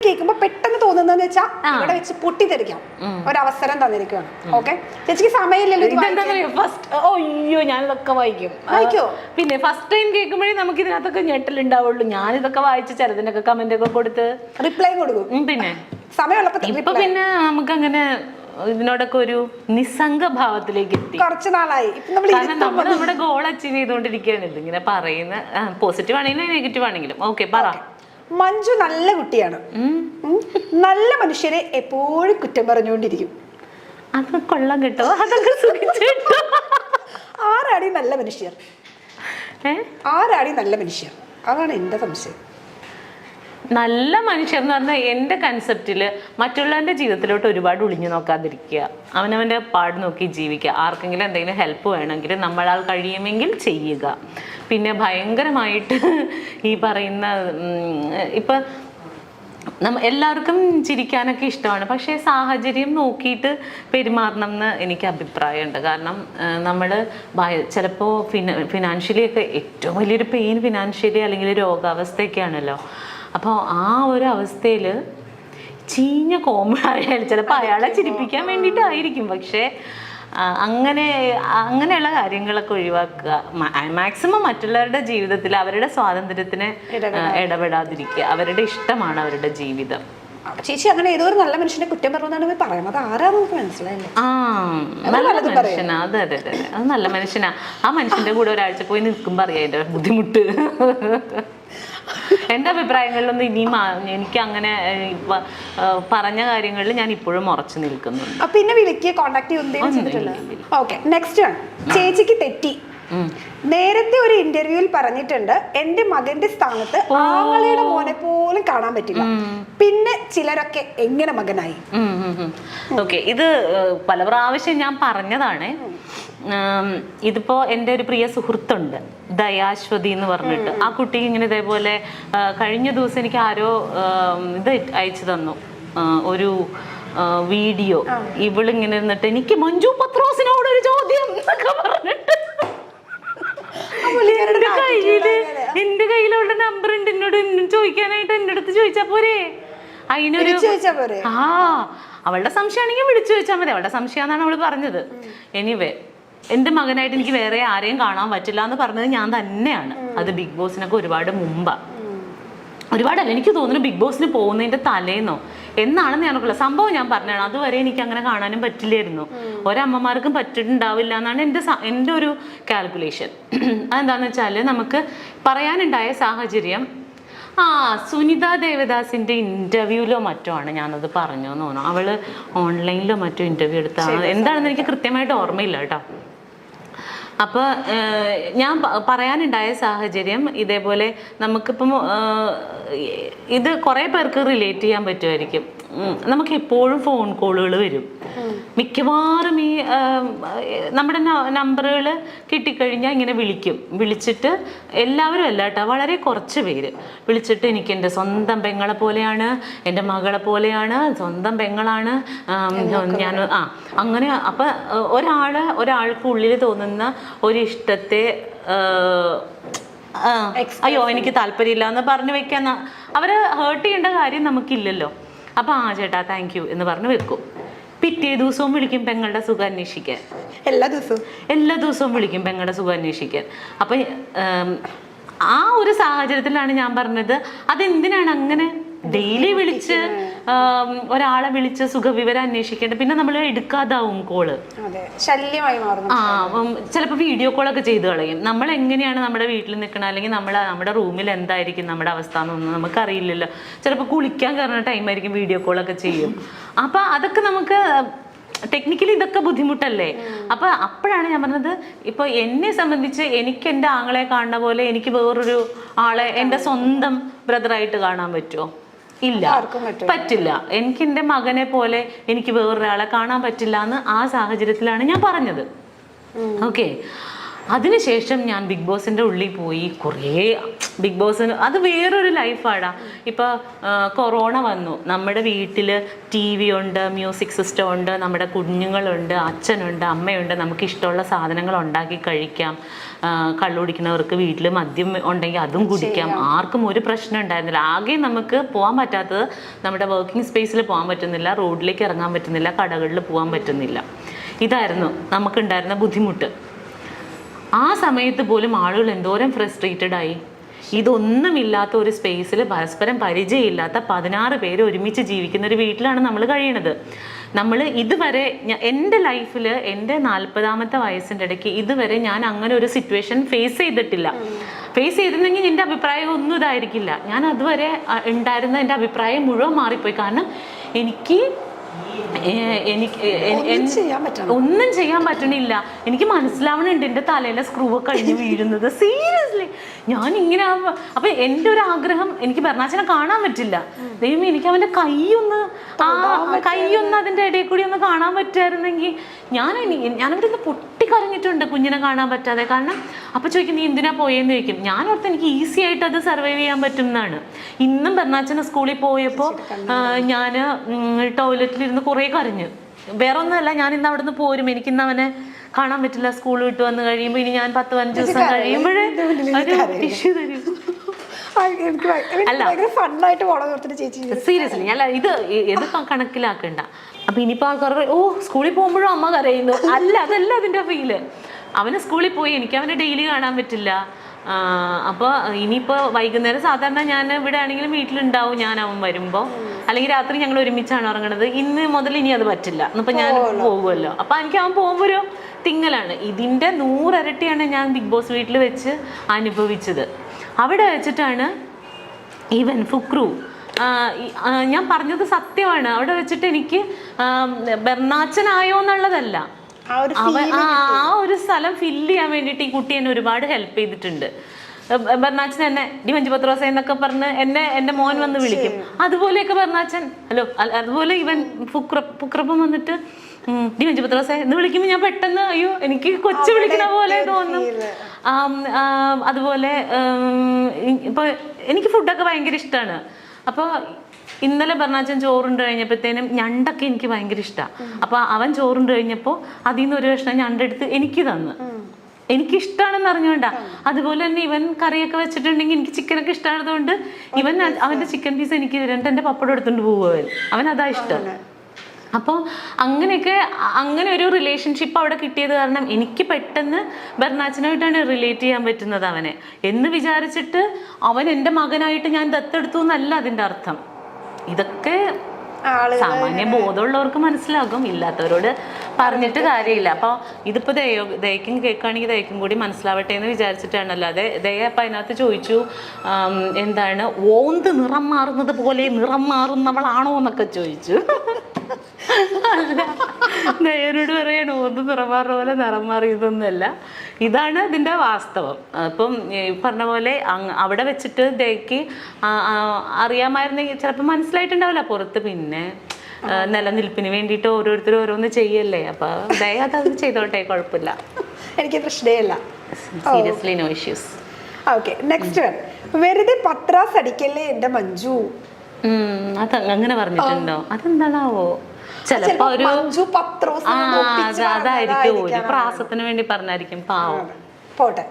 കേൾക്കുമ്പോ പെട്ടെന്ന് തോന്നുന്നതെന്ന് വെച്ചാൽ ഇവിടെ വെച്ച് പൊട്ടിത്തെറിക്കാം ഒരവസരം തന്നിരിക്കുകയാണ്. ഓക്കെ, ചേച്ചിക്ക് സമയമില്ലല്ലോ. അയ്യോ ഞാനിതൊക്കെ വായിക്കും. വായിക്കോ? പിന്നെ ഫസ്റ്റ് ടൈം കേൾക്കുമ്പോഴേ നമുക്ക് ഇതിനകത്തൊക്കെ ഞെട്ടലുണ്ടാവുള്ളൂ. ഞാനിതൊക്കെ വായിച്ച് ചിലതിനൊക്കെ കമന്റ് ഒക്കെ കൊടുത്ത് റിപ്ലൈ കൊടുക്കും. പിന്നെ സമയമുള്ളപ്പോ ഇപ്പൊ പിന്നെ നമുക്കങ്ങനെ ഇതിനോടൊക്കെ ഒരു നിസ്സംഗ ഭാവത്തിലേക്ക് എത്തി. കുറച്ച് നാളായി. കാരണം നമ്മൾ നമ്മുടെ ഗോൾ അച്ചീവ് ചെയ്തുകൊണ്ടിരിക്കുകയാണ്. ഇതിങ്ങനെ പറയുന്ന പോസിറ്റീവ് ആണെങ്കിലും നെഗറ്റീവ് ആണെങ്കിലും. ഓക്കെ, പറ. മഞ്ജു നല്ല കുട്ടിയാണ്. നല്ല മനുഷ്യരെ എപ്പോഴും കുറ്റം പറഞ്ഞുകൊണ്ടിരിക്കും. അത് കൊള്ളാം കേട്ടോ, അതൊക്കെ സുഖിച്ചേട്ടോ. ആരാടി നല്ല മനുഷ്യർ? ആരാടി നല്ല മനുഷ്യർ? അതാണ് എന്റെ സംശയം. നല്ല മനുഷ്യർ എന്ന് പറഞ്ഞാൽ എൻ്റെ കൺസെപ്റ്റില് മറ്റുള്ളവരുടെ ജീവിതത്തിലോട്ട് ഒരുപാട് ഒളിഞ്ഞു നോക്കാതിരിക്കുക, അവനവൻ്റെ പാട് നോക്കി ജീവിക്കുക. ആർക്കെങ്കിലും എന്തെങ്കിലും ഹെൽപ്പ് വേണമെങ്കിൽ നമ്മളാൽ കഴിയുമെങ്കിൽ ചെയ്യുക. പിന്നെ ഭയങ്കരമായിട്ട് ഈ പറയുന്ന ഇപ്പം എല്ലാവർക്കും ചിരിക്കാനൊക്കെ ഇഷ്ടമാണ്, പക്ഷേ സാഹചര്യം നോക്കിയിട്ട് പെരുമാറണം എന്ന് എനിക്ക് അഭിപ്രായമുണ്ട്. കാരണം നമ്മൾ ചിലപ്പോൾ ഫിനാൻഷ്യലി ഒക്കെ ഏറ്റവും വലിയൊരു പെയിൻ ഫിനാൻഷ്യലി അല്ലെങ്കിൽ രോഗാവസ്ഥയൊക്കെയാണല്ലോ. അപ്പോൾ ആ ഒരു അവസ്ഥയിൽ ചീഞ്ഞ കോമഡിയായാലും ചിലപ്പോൾ അയാളെ ചിരിപ്പിക്കാൻ വേണ്ടിയിട്ടായിരിക്കും, പക്ഷേ അങ്ങനെയുള്ള കാര്യങ്ങളൊക്കെ ഒഴിവാക്കുക. മാക്സിമം മറ്റുള്ളവരുടെ ജീവിതത്തിൽ അവരുടെ സ്വാതന്ത്ര്യത്തിന് ഇടപെടാതിരിക്കുക. അവരുടെ ഇഷ്ടമാണ് അവരുടെ ജീവിതം. ചേച്ചി അങ്ങനെ ഏതോ ഒരു നല്ല മനുഷ്യനെ കുറ്റം പറഞ്ഞാണ് പറയുന്നത്. ആരാന്ന് നമുക്ക് മനസ്സിലായില്ല. നല്ല മനുഷ്യനാ. അതെ അതെ അതെ, അത് നല്ല മനുഷ്യനാ. ആ മനുഷ്യന്റെ കൂടെ ഒരാഴ്ച പോയി നിൽക്കുമ്പോ അറിയാം അതിന്റെ ബുദ്ധിമുട്ട്. എൻ്റെ അഭിപ്രായങ്ങളിലൊന്നും ഇനിയും എനിക്ക് അങ്ങനെ പറഞ്ഞ കാര്യങ്ങളിൽ ഞാൻ ഇപ്പോഴും ഉറച്ചു നിൽക്കുന്നുണ്ട്. പിന്നെ വിളിക്കുക, കോണ്ടാക്ട് ചെയ്യുന്നത്. ഓക്കെ, നെക്സ്റ്റ് ആണ്. ചേച്ചിക്ക് തെറ്റി. നേരത്തെ ഒരു ഇന്റർവ്യൂവിൽ പറഞ്ഞിട്ടുണ്ട്, എന്റെ മകന്റെ സ്ഥാനത്ത് ആങ്ങളുടെ മോനെ പോലും കാണാൻ പറ്റില്ല. പിന്നെ ചിലരൊക്കെ എങ്ങനെ മകനായി? ഓക്കെ, ഇത് പല പ്രാവശ്യം ഞാൻ പറഞ്ഞതാണ്. ഇതിപ്പോ എൻ്റെ ഒരു പ്രിയ സുഹൃത്തുണ്ട്, ദയാശ്വതി എന്ന് പറഞ്ഞിട്ട്. ആ കുട്ടി ഇങ്ങനെ ഇതേപോലെ കഴിഞ്ഞ ദിവസം എനിക്ക് ആരോ ഇത് അയച്ചു തന്നു, ഒരു വീഡിയോ. ഇവളിങ്ങനെ ഇരുന്നിട്ട് എനിക്ക് മഞ്ജു പത്രോസിനോട് ഒരു ചോദ്യം എന്നൊക്കെ പറഞ്ഞിട്ട് എന്റെ കയ്യിലുള്ള നമ്പർ ഉണ്ട്, എന്നോട് ചോദിക്കാനായിട്ട് എന്റെ അടുത്ത് ചോദിച്ചാ പോരെ? അതിനൊരു അവളുടെ സംശയമാണെങ്കിൽ വിളിച്ചു ചോദിച്ചാൽ മതി. അവളുടെ സംശയമാണെന്നാണ് അവള് പറഞ്ഞത്. എനിവേ, എൻ്റെ മകനായിട്ട് എനിക്ക് വേറെ ആരെയും കാണാൻ പറ്റില്ല എന്ന് പറഞ്ഞത് ഞാൻ തന്നെയാണ്. അത് ബിഗ് ബോസിനൊക്കെ ഒരുപാട് മുമ്പാ. ഒരുപാടല്ല, എനിക്ക് തോന്നുന്നു ബിഗ് ബോസിന് പോകുന്നതിന്റെ തലേന്നോ എന്നാണെന്ന് ഞാനൊക്കെ സംഭവം ഞാൻ പറഞ്ഞതാണ്. അതുവരെ എനിക്ക് അങ്ങനെ കാണാനും പറ്റില്ലായിരുന്നു. ഒരമ്മമാർക്കും പറ്റിയിട്ടുണ്ടാവില്ല എന്നാണ് എൻ്റെ ഒരു കാൽക്കുലേഷൻ. അതെന്താണെന്ന് വെച്ചാൽ നമുക്ക് പറയാനുണ്ടായ സാഹചര്യം, സുനിത ദേവദാസിന്റെ ഇന്റർവ്യൂവിലോ മറ്റോ ആണ് ഞാനത് പറഞ്ഞു എന്ന് തോന്നുന്നു. അവള് ഓൺലൈനിലോ മറ്റോ ഇന്റർവ്യൂ എടുത്താണ്, എന്താണെന്ന് എനിക്ക് കൃത്യമായിട്ട് ഓർമ്മയില്ല കേട്ടോ. അപ്പോൾ ഞാൻ പറയാനുണ്ടായ സാഹചര്യം ഇതേപോലെ നമുക്കിപ്പം ഇത് കുറേ പേർക്ക് റിലേറ്റ് ചെയ്യാൻ പറ്റുമായിരിക്കും. നമുക്ക് എപ്പോഴും ഫോൺ കോളുകൾ വരും. മിക്കവാറും ഈ നമ്മുടെ നമ്പറുകൾ കിട്ടിക്കഴിഞ്ഞാൽ ഇങ്ങനെ വിളിച്ചിട്ട് എല്ലാവരും അല്ല കേട്ടോ, വളരെ കുറച്ച് പേര് വിളിച്ചിട്ട് എനിക്ക് എൻ്റെ സ്വന്തം പെങ്ങളെ പോലെയാണ്, എൻ്റെ മകളെ പോലെയാണ്, സ്വന്തം പെങ്ങളാണ് ഞാൻ അങ്ങനെ. അപ്പം ഒരാൾക്ക് ഉള്ളിൽ തോന്നുന്ന ഒരു ഇഷ്ടത്തെ അയ്യോ എനിക്ക് താല്പര്യമില്ല എന്ന് പറഞ്ഞു വെക്കാൻ അവരെ ഹേർട്ട് ചെയ്യേണ്ട കാര്യം നമുക്കില്ലല്ലോ. അപ്പം ചേട്ടാ താങ്ക് യു എന്ന് പറഞ്ഞ് വെക്കും. പിറ്റേ ദിവസവും വിളിക്കും പെങ്ങളുടെ സുഖം അന്വേഷിക്കാൻ. എല്ലാ ദിവസവും വിളിക്കും പെങ്ങളുടെ സുഖം അന്വേഷിക്കാൻ. അപ്പം ആ ഒരു സാഹചര്യത്തിലാണ് ഞാൻ പറഞ്ഞത്, അതെന്തിനാണ് അങ്ങനെ ഡെയിലി വിളിച്ച് ഒരാളെ വിളിച്ച് സുഖവിവരം അന്വേഷിക്കേണ്ടത്? പിന്നെ നമ്മൾ എടുക്കാതാവും കോള്, ശല്യമായി മാറും. ചിലപ്പോൾ വീഡിയോ കോളൊക്കെ ചെയ്ത് കളയും. നമ്മൾ എങ്ങനെയാണ് നമ്മുടെ വീട്ടിൽ നിൽക്കണം, അല്ലെങ്കിൽ നമ്മുടെ റൂമിൽ എന്തായിരിക്കും നമ്മുടെ അവസ്ഥ എന്നൊന്നും നമുക്കറിയില്ലല്ലോ. ചിലപ്പോൾ കുളിക്കാൻ കയറുന്ന ടൈമായിരിക്കും വീഡിയോ കോളൊക്കെ ചെയ്യും. അപ്പം അതൊക്കെ നമുക്ക് ടെക്നിക്കലി ഇതൊക്കെ ബുദ്ധിമുട്ടല്ലേ. അപ്പൊ അപ്പോഴാണ് ഞാൻ പറഞ്ഞത്, ഇപ്പൊ എന്നെ സംബന്ധിച്ച് എനിക്ക് എൻ്റെ ആങ്ങളെ കാണുന്ന പോലെ എനിക്ക് വേറൊരു ആളെ എൻ്റെ സ്വന്തം ബ്രദറായിട്ട് കാണാൻ പറ്റുമോ? ഇല്ല, പറ്റില്ല. എനിക്ക് എൻ്റെ മകനെ പോലെ എനിക്ക് വേറൊരാളെ കാണാൻ പറ്റില്ല എന്ന് ആ സാഹചര്യത്തിലാണ് ഞാൻ പറഞ്ഞത്. ഓക്കെ, അതിനുശേഷം ഞാൻ ബിഗ് ബോസിൻ്റെ ഉള്ളിൽ പോയി കുറേ ബിഗ് ബോസിന് അത് വേറൊരു ലൈഫാടാ. ഇപ്പോൾ കൊറോണ വന്നു, നമ്മുടെ വീട്ടിൽ TV ഉണ്ട്, മ്യൂസിക് സിസ്റ്റം ഉണ്ട്, നമ്മുടെ കുഞ്ഞുങ്ങളുണ്ട്, അച്ഛനുണ്ട്, അമ്മയുണ്ട്, നമുക്ക് ഇഷ്ടമുള്ള സാധനങ്ങൾ ഉണ്ടാക്കി കഴിക്കാം. കള്ളുകുടിക്കുന്നവർക്ക് വീട്ടിൽ മദ്യം ഉണ്ടെങ്കിൽ അതും കുടിക്കാം. ആർക്കും ഒരു പ്രശ്നം ഉണ്ടായിരുന്നില്ല. ആകെ നമുക്ക് പോകാൻ പറ്റാത്തത് നമ്മുടെ വർക്കിംഗ് സ്പേസിൽ പോകാൻ പറ്റുന്നില്ല, റോഡിലേക്ക് ഇറങ്ങാൻ പറ്റുന്നില്ല, കടകളിൽ പോകാൻ പറ്റുന്നില്ല. ഇതായിരുന്നു നമുക്കുണ്ടായിരുന്ന ബുദ്ധിമുട്ട്. ആ സമയത്ത് പോലും ആളുകൾ എന്തോരം ഫ്രസ്ട്രേറ്റഡ് ആയി. ഇതൊന്നുമില്ലാത്ത ഒരു സ്പേസിൽ പരസ്പരം പരിചയമില്ലാത്ത 16 പേര് ഒരുമിച്ച് ജീവിക്കുന്ന ഒരു വീട്ടിലാണ് നമ്മൾ കഴിയണത്. നമ്മൾ ഇതുവരെ എൻ്റെ ലൈഫിൽ എൻ്റെ 40ാമത്തെ വയസ്സിൻ്റെ ഇടയ്ക്ക് ഇതുവരെ ഞാൻ അങ്ങനെ ഒരു സിറ്റുവേഷൻ ഫേസ് ചെയ്തിട്ടില്ല. ഫേസ് ചെയ്തിരുന്നെങ്കിൽ എൻ്റെ അഭിപ്രായം ഒന്നും ഇതായിരിക്കില്ല. ഞാൻ അതുവരെ ഉണ്ടായിരുന്ന എൻ്റെ അഭിപ്രായം മുഴുവൻ മാറിപ്പോയി. കാരണം എനിക്ക് ഒന്നും ചെയ്യാൻ പറ്റണില്ല. എനിക്ക് മനസ്സിലാവണുണ്ട് എൻ്റെ തലയിലെ സ്ക്രൂ കഴിഞ്ഞ് വീഴുന്നത്. സീരിയസ്ലി ഞാൻ ഇങ്ങനെ അപ്പൊ എൻ്റെ ഒരു ആഗ്രഹം, എനിക്ക് ബെർണാച്ചനെ കാണാൻ പറ്റില്ല. ദൈവം എനിക്ക് അവൻ്റെ കൈയൊന്ന് അതിൻ്റെ ഇടയിൽ കൂടി ഒന്ന് കാണാൻ പറ്റുമായിരുന്നെങ്കിൽ ഞാനവിടെ നിന്ന് പൊട്ടിക്കരഞ്ഞിട്ടുണ്ട് കുഞ്ഞിനെ കാണാൻ പറ്റാതെ. കാരണം അപ്പൊ ചോദിക്കും നീ എന്തിനാ പോയെന്ന് ചോദിക്കും. ഞാൻ ഓർത്ത് എനിക്ക് ഈസി ആയിട്ട് അത് സർവൈവ് ചെയ്യാൻ പറ്റും എന്നാണ്. ഇന്നും ബെർണാച്ചനെ സ്കൂളിൽ പോയപ്പോൾ ഞാൻ ടോയ്ലറ്റിലിരുന്ന് കുറേ കരഞ്ഞു. വേറെ ഒന്നുമല്ല, ഞാൻ ഇന്ന് അവിടെ നിന്ന് പോരും, എനിക്കിന്ന് അവനെ കാണാൻ പറ്റില്ല. സ്കൂൾ വിട്ട് വന്ന് കഴിയുമ്പോൾ ഇനി ഞാൻ 10-15 ദിവസം കഴിയുമ്പോഴേ ഒരു ടിഷ്യൂ തരും. സീരിയസ്ലി ഞാൻ ഇത് കണക്കിലാക്കണ്ട. അപ്പൊ ഇനിയിപ്പോ ആൾക്കാർ ഓ സ്കൂളിൽ പോകുമ്പോഴും അമ്മ കരയുന്നു. അതല്ല അതിന്റെ ഫീല്. അവന് സ്കൂളിൽ പോയി എനിക്ക് അവനെ ഡെയിലി കാണാൻ പറ്റില്ല. അപ്പോൾ ഇനിയിപ്പോൾ വൈകുന്നേരം സാധാരണ ഞാൻ ഇവിടെ ആണെങ്കിലും വീട്ടിലുണ്ടാവും ഞാൻ അവൻ വരുമ്പോൾ, അല്ലെങ്കിൽ രാത്രി ഞങ്ങൾ ഒരുമിച്ചാണ് ഉറങ്ങണത്. ഇന്ന് മുതൽ ഇനി അത് പറ്റില്ല. ഇന്നിപ്പോൾ ഞാൻ പോകുമല്ലോ. അപ്പോൾ എനിക്ക് അവൻ പോകുമ്പോൾ ഒരു തിങ്ങലാണ്. ഇതിൻ്റെ 100 ഇരട്ടിയാണ് ഞാൻ ബിഗ് ബോസ് വീട്ടിൽ വെച്ച് അനുഭവിച്ചത്. അവിടെ വെച്ചിട്ടാണ് ഈവൻ ഫുക്രു, ഞാൻ പറഞ്ഞത് സത്യമാണ്, അവിടെ വെച്ചിട്ട് എനിക്ക് ബെർണാച്ചനായോ എന്നുള്ളതല്ല, ആ ഒരു സ്ഥലം ഫില്ല് ചെയ്യാൻ വേണ്ടിയിട്ട് ഈ കുട്ടി എന്നെ ഒരുപാട് ഹെൽപ്പ് ചെയ്തിട്ടുണ്ട്. ബെർണാച്ചൻ എന്നെ ഡി മഞ്ജുപത്രോസ എന്നൊക്കെ പറഞ്ഞ് എൻ്റെ മോൻ വന്ന് വിളിക്കും. അതുപോലെയൊക്കെ ബെർണാച്ചൻ ഹലോ, അതുപോലെ ഇവൻ ഫുക്രപ്പം വന്നിട്ട് ഡി മഞ്ജുപത്രോസ എന്ന് വിളിക്കുമ്പോൾ ഞാൻ പെട്ടെന്ന് അയ്യോ എനിക്ക് കൊച്ചു വിളിക്കുന്ന പോലെ തോന്നും. അതുപോലെ ഇപ്പോൾ എനിക്ക് ഫുഡൊക്കെ ഭയങ്കര ഇഷ്ടമാണ്. അപ്പോൾ ഇന്നലെ ബെർണാച്ചൻ ചോറുണ്ട് കഴിഞ്ഞപ്പോഴത്തേനും ഞണ്ടൊക്കെ എനിക്ക് ഭയങ്കര ഇഷ്ടമാണ്. അപ്പോൾ അവൻ ചോറുണ്ട് കഴിഞ്ഞപ്പോൾ അതിൽ നിന്ന് ഒരു കഷ്ണം ഞണ്ടെടുത്ത് എനിക്ക് തന്നു. എനിക്കിഷ്ടമാണെന്ന് അറിഞ്ഞുകൊണ്ടാ. അതുപോലെ തന്നെ ഇവൻ കറിയൊക്കെ വെച്ചിട്ടുണ്ടെങ്കിൽ എനിക്ക് ചിക്കനൊക്കെ ഇഷ്ടമായതുകൊണ്ട് ഇവൻ അവൻ്റെ ചിക്കൻ പീസ് എനിക്ക് തരുന്നുണ്ട്. എൻ്റെ പപ്പടം എടുത്തുകൊണ്ട് പോകും. അവൻ അതാ ഇഷ്ടം. അപ്പോൾ അങ്ങനെയൊക്കെ അങ്ങനെ ഒരു റിലേഷൻഷിപ്പ് അവിടെ കിട്ടിയത് കാരണം എനിക്ക് പെട്ടെന്ന് ബെർണാച്ചനായിട്ടാണ് റിലേറ്റ് ചെയ്യാൻ പറ്റുന്നത് അവനെ എന്ന് വിചാരിച്ചിട്ട്. അവൻ എൻ്റെ മകനായിട്ട് ഞാൻ ദത്തെടുത്തു എന്നല്ല അതിൻ്റെ അർത്ഥം. ഇതൊക്കെ സാമാന്യ ബോധമുള്ളവർക്ക് മനസ്സിലാകും, ഇല്ലാത്തവരോട് പറഞ്ഞിട്ട് കാര്യമില്ല. അപ്പോൾ ഇതിപ്പോൾ ദയക്കും കേൾക്കുകയാണെങ്കിൽ ദയക്കും കൂടി മനസ്സിലാവട്ടെ എന്ന് വിചാരിച്ചിട്ടാണല്ലോ. ദയ അപ്പം അതിനകത്ത് ചോദിച്ചു എന്താണ് ഓന്ത് നിറം മാറുന്നത് പോലെ നിറം മാറുന്നവളാണോ എന്നൊക്കെ ചോദിച്ചു. അല്ല, ദയനോട് പറയണ ഓന്ത് നിറം മാറുന്ന പോലെ നിറം മാറിയതൊന്നുമല്ല, ഇതാണ് ഇതിൻ്റെ വാസ്തവം. അപ്പം പറഞ്ഞ പോലെ അവിടെ വെച്ചിട്ട് ദയക്ക് അറിയാമായിരുന്നെങ്കിൽ ചിലപ്പോൾ മനസ്സിലായിട്ടുണ്ടാവില്ല. പുറത്ത് പിന്നെ നിലനിൽപ്പിന് വേണ്ടിയിട്ട് ഓരോരുത്തരും ഓരോന്ന് ചെയ്യല്ലേ. അപ്പൊ ദയ അത് ചെയ്തോട്ടെ, കുഴപ്പമില്ല, എനിക്ക് പ്രശ്നമില്ല. Seriously no issues. Okay, next വെറുതെ പത്രാസ് അടിക്കല്ലേ എൻ്റെ മഞ്ജു. അത് അങ്ങനെ പറഞ്ഞിട്ടുണ്ടോ? അതെന്താണാവോ? ചിലപ്പോ ഒരു അതായിരിക്കും, ഒരു പ്രാസത്തിന് വേണ്ടി പറഞ്ഞായിരിക്കും. പാവം, പോട്ടെ,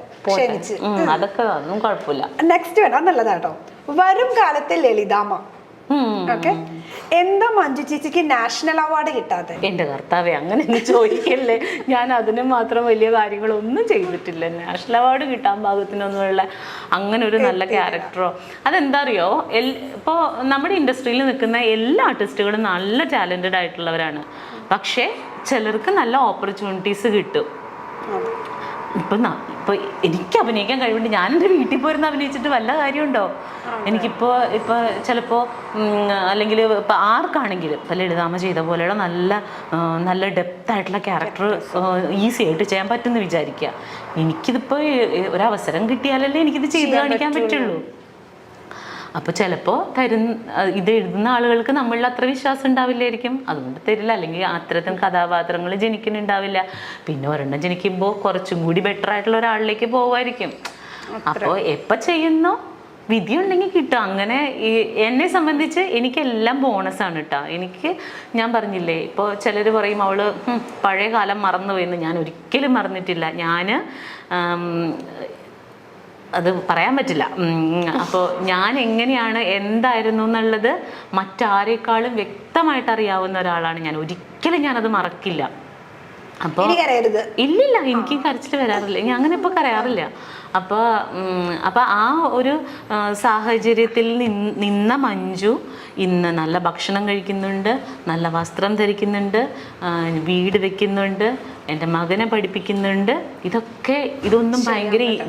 അതൊക്കെ ഒന്നും കുഴപ്പമില്ല. നെക്സ്റ്റ് വേണം, നല്ലതാട്ടോ. വരും കാലത്തെ ലളിതാമ്മ. ഓക്കെ, എന്താ മഞ്ജു ചേച്ചിക്ക് നാഷണൽ അവാർഡ് കിട്ടാതെ? എന്റെ കർത്താവേ, അങ്ങനെ ചോദിക്കല്ലേ. ഞാൻ അതിന് മാത്രം വലിയ കാര്യങ്ങളൊന്നും ചെയ്തിട്ടില്ല. നാഷണൽ അവാർഡ് കിട്ടാൻ പാകത്തിനൊന്നുമുള്ള അങ്ങനെ ഒരു നല്ല ക്യാരക്ടറോ അതെന്താ അറിയോ? ഇപ്പോൾ നമ്മുടെ ഇൻഡസ്ട്രിയിൽ നിൽക്കുന്ന എല്ലാ ആർട്ടിസ്റ്റുകളും നല്ല ടാലൻറ്റഡ് ആയിട്ടുള്ളവരാണ്. പക്ഷേ ചിലർക്ക് നല്ല ഓപ്പർച്യൂണിറ്റീസ് കിട്ടും. ഇപ്പം എനിക്ക് അഭിനയിക്കാൻ കഴിവുണ്ട്. ഞാൻ എൻ്റെ വീട്ടിൽ പോയിരുന്ന് അഭിനയിച്ചിട്ട് വല്ല കാര്യമുണ്ടോ? എനിക്കിപ്പോൾ ചിലപ്പോൾ അല്ലെങ്കിൽ ഇപ്പം ആർക്കാണെങ്കിലും ഇപ്പം ലളിതാമ്മ ചെയ്ത പോലെയുള്ള നല്ല ഡെപ്തായിട്ടുള്ള ക്യാരക്ടർ ഈസി ആയിട്ട് ചെയ്യാൻ പറ്റുമെന്ന് വിചാരിക്കുക. എനിക്കിതിപ്പോൾ ഒരവസരം കിട്ടിയാലല്ലേ എനിക്കിത് ചെയ്ത് കാണിക്കാൻ പറ്റുള്ളൂ. അപ്പോൾ ചിലപ്പോൾ ഇത് എഴുതുന്ന ആളുകൾക്ക് നമ്മളിൽ അത്ര വിശ്വാസം ഉണ്ടാവില്ലായിരിക്കും, അതുകൊണ്ട് തരില്ല. അല്ലെങ്കിൽ അത്തരത്തിൽ കഥാപാത്രങ്ങൾ ജനിക്കുന്നുണ്ടാവില്ല. പിന്നെ ഒരെണ്ണം ജനിക്കുമ്പോൾ കുറച്ചും കൂടി ബെറ്റർ ആയിട്ടുള്ള ഒരാളിലേക്ക് പോകുമായിരിക്കും. അപ്പോൾ എപ്പോൾ ചെയ്യുന്നോ വിധി ഉണ്ടെങ്കിൽ കിട്ടും. അങ്ങനെ എന്നെ സംബന്ധിച്ച് എനിക്കെല്ലാം ബോണസാണ് കേട്ടോ. ഞാൻ പറഞ്ഞില്ലേ, ഇപ്പോൾ ചിലർ പറയും അവള് പഴയ കാലം മറന്നുപോയെന്ന്. ഞാൻ ഒരിക്കലും മറന്നിട്ടില്ല. അത് പറയാൻ പറ്റില്ല. അപ്പോൾ ഞാൻ എങ്ങനെയാണ് എന്തായിരുന്നു എന്നുള്ളത് മറ്റാരേക്കാളും വ്യക്തമായിട്ട് അറിയാവുന്ന ഒരാളാണ് ഞാൻ. ഒരിക്കലും ഞാനത് മറക്കില്ല. അപ്പോൾ ഇല്ലില്ല, എനിക്ക് കരച്ചിൽ വരാറില്ല. ഞാൻ അങ്ങനെ ഇപ്പോൾ കരയാറില്ല. അപ്പോൾ ആ ഒരു സാഹചര്യത്തിൽ നിന്ന മഞ്ജു ഇന്ന് നല്ല ഭക്ഷണം കഴിക്കുന്നുണ്ട്, നല്ല വസ്ത്രം ധരിക്കുന്നുണ്ട്, വീട് വെക്കുന്നുണ്ട്, എൻ്റെ മകനെ പഠിപ്പിക്കുന്നുണ്ട്. ഇതൊന്നും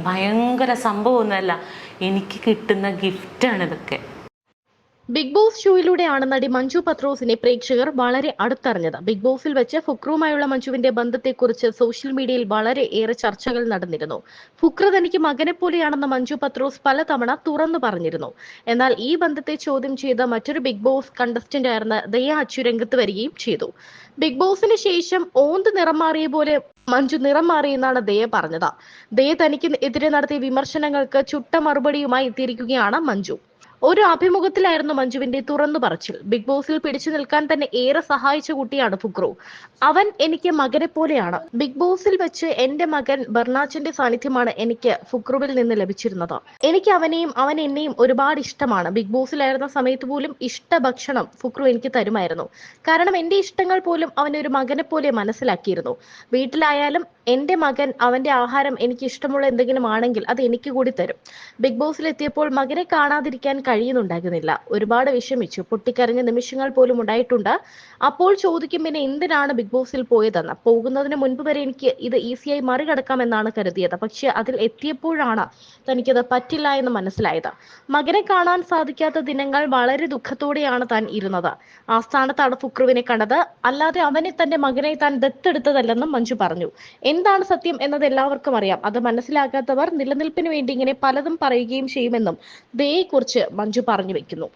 ഭയങ്കര സംഭവമൊന്നുമല്ല. എനിക്ക് കിട്ടുന്ന ഗിഫ്റ്റാണ് ഇതൊക്കെ. ബിഗ് ബോസ് ഷോയിലൂടെയാണ് നടി മഞ്ജു പത്രോസിനെ പ്രേക്ഷകർ വളരെ അടുത്തറിഞ്ഞത്. ബിഗ് ബോസിൽ വെച്ച് ഫുക്രുമായുള്ള മഞ്ജുവിന്റെ ബന്ധത്തെക്കുറിച്ച് സോഷ്യൽ മീഡിയയിൽ വളരെ ഏറെ ചർച്ചകൾ നടന്നിരുന്നു. ഫുക്ര തനിക്ക് മകനെ പോലെയാണെന്ന് മഞ്ജു പത്രോസ് പലതവണ തുറന്നു പറഞ്ഞിരുന്നു. എന്നാൽ ഈ ബന്ധത്തെ ചോദ്യം ചെയ്ത മറ്റൊരു ബിഗ് ബോസ് കണ്ടസ്റ്റന്റ് ആയിരുന്ന ദയ അച്ചു രംഗത്ത് വരികയും ചെയ്തു. ബിഗ് ബോസിന് ശേഷം ഓന്ത് നിറം മാറിയ പോലെ മഞ്ജു നിറം മാറിയെന്നാണ് ദയ പറഞ്ഞത്. ദയ തനിക്ക് എതിരെ നടത്തിയ വിമർശനങ്ങൾക്ക് ചുട്ട മറുപടിയുമായി എത്തിയിരിക്കുകയാണ് മഞ്ജു. ഒരു അഭിമുഖത്തിലായിരുന്നു മഞ്ജുവിന്റെ തുറന്നു പറച്ചിൽ. ബിഗ് ബോസിൽ പിടിച്ചു നിൽക്കാൻ തന്നെ ഏറെ സഹായിച്ച കുട്ടിയാണ് ഫുക്രു. അവൻ എനിക്ക് മകനെ പോലെയാണ്. ബിഗ് ബോസിൽ വെച്ച് എന്റെ മകൻ ബർണാച്ചിന്റെ സാന്നിധ്യമാണ് എനിക്ക് ഫുക്രുവിൽ നിന്ന് ലഭിച്ചിരുന്നത്. എനിക്ക് അവൻ എന്നെയും ഒരുപാട് ഇഷ്ടമാണ്. ബിഗ് ബോസിലായിരുന്ന സമയത്ത് പോലും ഇഷ്ട ഭക്ഷണം ഫുക്രു എനിക്ക് തരുമായിരുന്നു. കാരണം എന്റെ ഇഷ്ടങ്ങൾ പോലും അവനൊരു മകനെ പോലെ മനസ്സിലാക്കിയിരുന്നു. വീട്ടിലായാലും എന്റെ മകൻ അവന്റെ ആഹാരം എനിക്ക് ഇഷ്ടമുള്ള എന്തെങ്കിലും ആണെങ്കിൽ അത് എനിക്ക് കൂടി തരും. ബിഗ് ബോസിൽ എത്തിയപ്പോൾ മകനെ കാണാതിരിക്കാൻ കഴിയുന്നുണ്ടായിരുന്നില്ല. ഒരുപാട് വിഷമിച്ചു, പൊട്ടിക്കരഞ്ഞ നിമിഷങ്ങൾ പോലും ഉണ്ടായിട്ടുണ്ട്. അപ്പോൾ ചോദിക്കും, പിന്നെ എന്തിനാണ് ബിഗ് ബോസിൽ പോയതെന്ന്. പോകുന്നതിന് മുൻപ് വരെ എനിക്ക് ഇത് ഈസിയായി മറികടക്കാമെന്നാണ് കരുതിയത്. പക്ഷെ അതിൽ എത്തിയപ്പോഴാണ് തനിക്കത് പറ്റില്ല എന്ന് മനസ്സിലായത്. മകനെ കാണാൻ സാധിക്കാത്ത ദിനങ്ങൾ വളരെ ദുഃഖത്തോടെയാണ് താൻ ഇരുന്നത്. ആ സ്ഥാനത്താണ് ഫുക്രുവിനെ കണ്ടത്. അല്ലാതെ അവനെ തന്റെ മകനെ താൻ ദത്തെടുത്തതല്ലെന്നും മഞ്ജു പറഞ്ഞു. എന്താണ് സത്യം എന്നത് എല്ലാവർക്കും അറിയാം. അത് മനസ്സിലാക്കാത്തവർ നിലനിൽപ്പിന് വേണ്ടി ഇങ്ങനെ പലതും പറയുകയും ചെയ്യുമെന്നും ദയെക്കുറിച്ച് മഞ്ജു പറഞ്ഞു വെക്കുന്നു.